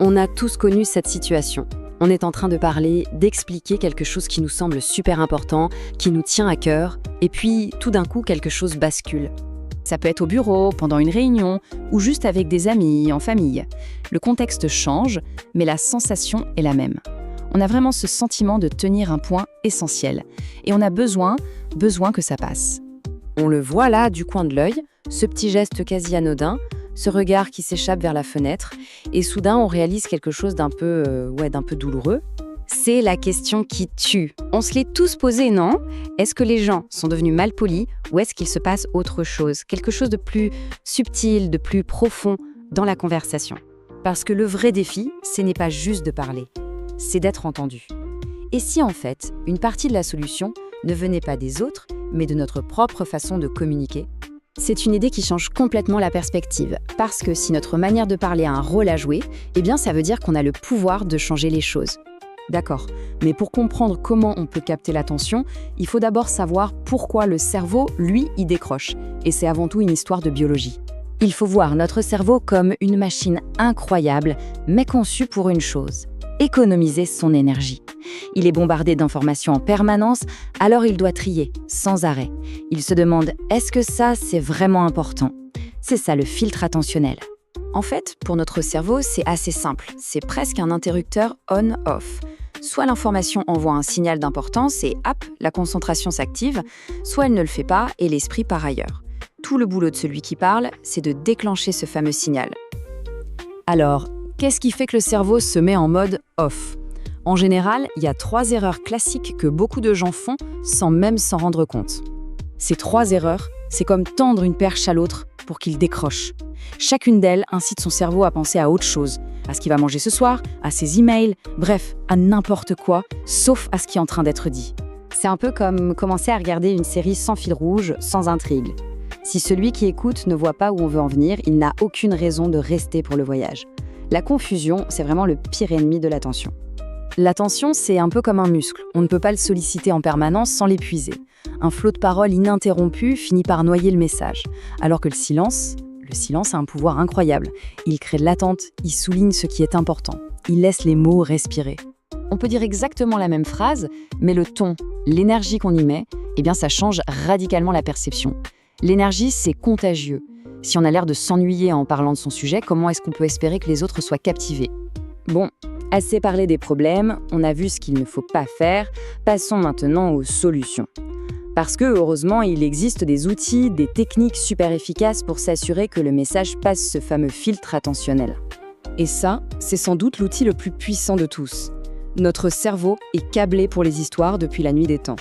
On a tous connu cette situation. On est en train de parler, d'expliquer quelque chose qui nous semble super important, qui nous tient à cœur, et puis tout d'un coup quelque chose bascule. Ça peut être au bureau, pendant une réunion, ou juste avec des amis, en famille. Le contexte change, mais la sensation est la même. On a vraiment ce sentiment de tenir un point essentiel. Et on a besoin que ça passe. On le voit là, du coin de l'œil, ce petit geste quasi anodin, ce regard qui s'échappe vers la fenêtre, et soudain on réalise quelque chose d'un peu douloureux. C'est la question qui tue. On se l'est tous posé, non? Est-ce que les gens sont devenus malpolis ou est-ce qu'il se passe autre chose? Quelque chose de plus subtil, de plus profond dans la conversation. Parce que le vrai défi, ce n'est pas juste de parler, c'est d'être entendu. Et si en fait, une partie de la solution ne venait pas des autres, mais de notre propre façon de communiquer? C'est une idée qui change complètement la perspective, parce que si notre manière de parler a un rôle à jouer, eh bien ça veut dire qu'on a le pouvoir de changer les choses. D'accord, mais pour comprendre comment on peut capter l'attention, il faut d'abord savoir pourquoi le cerveau, lui, y décroche. Et c'est avant tout une histoire de biologie. Il faut voir notre cerveau comme une machine incroyable, mais conçue pour une chose: économiser son énergie. Il est bombardé d'informations en permanence, alors il doit trier, sans arrêt. Il se demande, est-ce que ça, c'est vraiment important? C'est ça le filtre attentionnel. En fait, pour notre cerveau, c'est assez simple. C'est presque un interrupteur on-off. Soit l'information envoie un signal d'importance et hop, la concentration s'active, soit elle ne le fait pas et l'esprit part ailleurs. Tout le boulot de celui qui parle, c'est de déclencher ce fameux signal. Alors, qu'est-ce qui fait que le cerveau se met en mode off? En général, il y a 3 erreurs classiques que beaucoup de gens font sans même s'en rendre compte. Ces 3 erreurs, c'est comme tendre une perche à l'autre pour qu'il décroche. Chacune d'elles incite son cerveau à penser à autre chose, à ce qu'il va manger ce soir, à ses emails, bref, à n'importe quoi, sauf à ce qui est en train d'être dit. C'est un peu comme commencer à regarder une série sans fil rouge, sans intrigue. Si celui qui écoute ne voit pas où on veut en venir, il n'a aucune raison de rester pour le voyage. La confusion, c'est vraiment le pire ennemi de l'attention. L'attention, c'est un peu comme un muscle. On ne peut pas le solliciter en permanence sans l'épuiser. Un flot de paroles ininterrompu finit par noyer le message. Alors que le silence a un pouvoir incroyable. Il crée de l'attente, il souligne ce qui est important. Il laisse les mots respirer. On peut dire exactement la même phrase, mais le ton, l'énergie qu'on y met, eh bien ça change radicalement la perception. L'énergie, c'est contagieux. Si on a l'air de s'ennuyer en parlant de son sujet, comment est-ce qu'on peut espérer que les autres soient captivés? Bon, assez parlé des problèmes, on a vu ce qu'il ne faut pas faire, passons maintenant aux solutions. Parce que, heureusement, il existe des outils, des techniques super efficaces pour s'assurer que le message passe ce fameux filtre attentionnel. Et ça, c'est sans doute l'outil le plus puissant de tous. Notre cerveau est câblé pour les histoires depuis la nuit des temps.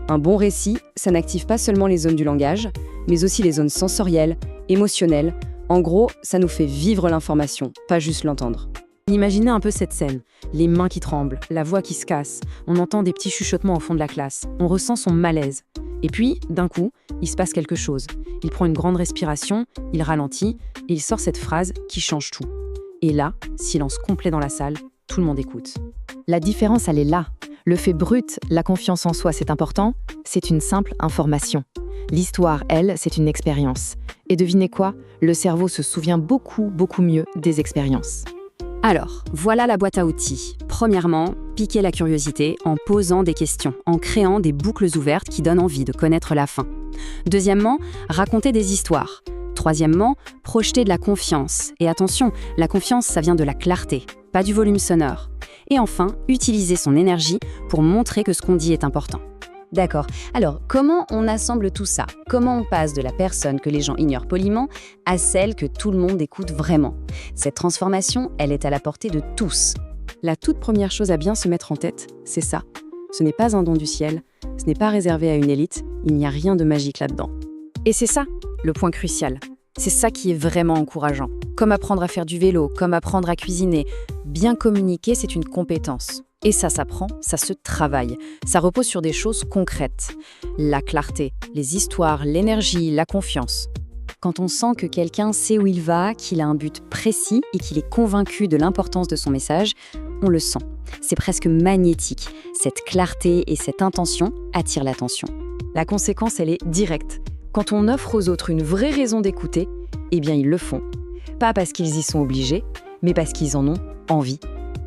Un bon récit, ça n'active pas seulement les zones du langage, mais aussi les zones sensorielles, émotionnelles. En gros, ça nous fait vivre l'information, pas juste l'entendre. Imaginez un peu cette scène, les mains qui tremblent, la voix qui se casse, on entend des petits chuchotements au fond de la classe, on ressent son malaise. Et puis, d'un coup, il se passe quelque chose. Il prend une grande respiration, il ralentit, et il sort cette phrase qui change tout. Et là, silence complet dans la salle, tout le monde écoute. La différence, elle est là. Le fait brut, la confiance en soi, c'est important, c'est une simple information. L'histoire, elle, c'est une expérience. Et devinez quoi? Le cerveau se souvient beaucoup mieux des expériences. Alors, voilà la boîte à outils. Premièrement, piquer la curiosité en posant des questions, en créant des boucles ouvertes qui donnent envie de connaître la fin. Deuxièmement, raconter des histoires. Troisièmement, projeter de la confiance. Et attention, la confiance, ça vient de la clarté, pas du volume sonore. Et enfin, utiliser son énergie pour montrer que ce qu'on dit est important. D'accord. Alors, comment on assemble tout ça? Comment on passe de la personne que les gens ignorent poliment à celle que tout le monde écoute vraiment? Cette transformation, elle est à la portée de tous. La toute première chose à bien se mettre en tête, c'est ça. Ce n'est pas un don du ciel, ce n'est pas réservé à une élite, il n'y a rien de magique là-dedans. Et c'est ça, le point crucial. C'est ça qui est vraiment encourageant. Comme apprendre à faire du vélo, comme apprendre à cuisiner. Bien communiquer, c'est une compétence. Et ça s'apprend, ça se travaille. Ça repose sur des choses concrètes. La clarté, les histoires, l'énergie, la confiance. Quand on sent que quelqu'un sait où il va, qu'il a un but précis et qu'il est convaincu de l'importance de son message, on le sent. C'est presque magnétique. Cette clarté et cette intention attirent l'attention. La conséquence, elle est directe. Quand on offre aux autres une vraie raison d'écouter, eh bien ils le font. Pas parce qu'ils y sont obligés, mais parce qu'ils en ont envie?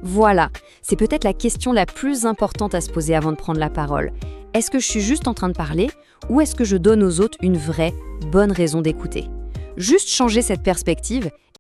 Voilà, c'est peut-être la question la plus importante à se poser avant de prendre la parole. Est-ce que je suis juste en train de parler ou est-ce que je donne aux autres une vraie, bonne raison d'écouter? Juste changer cette perspective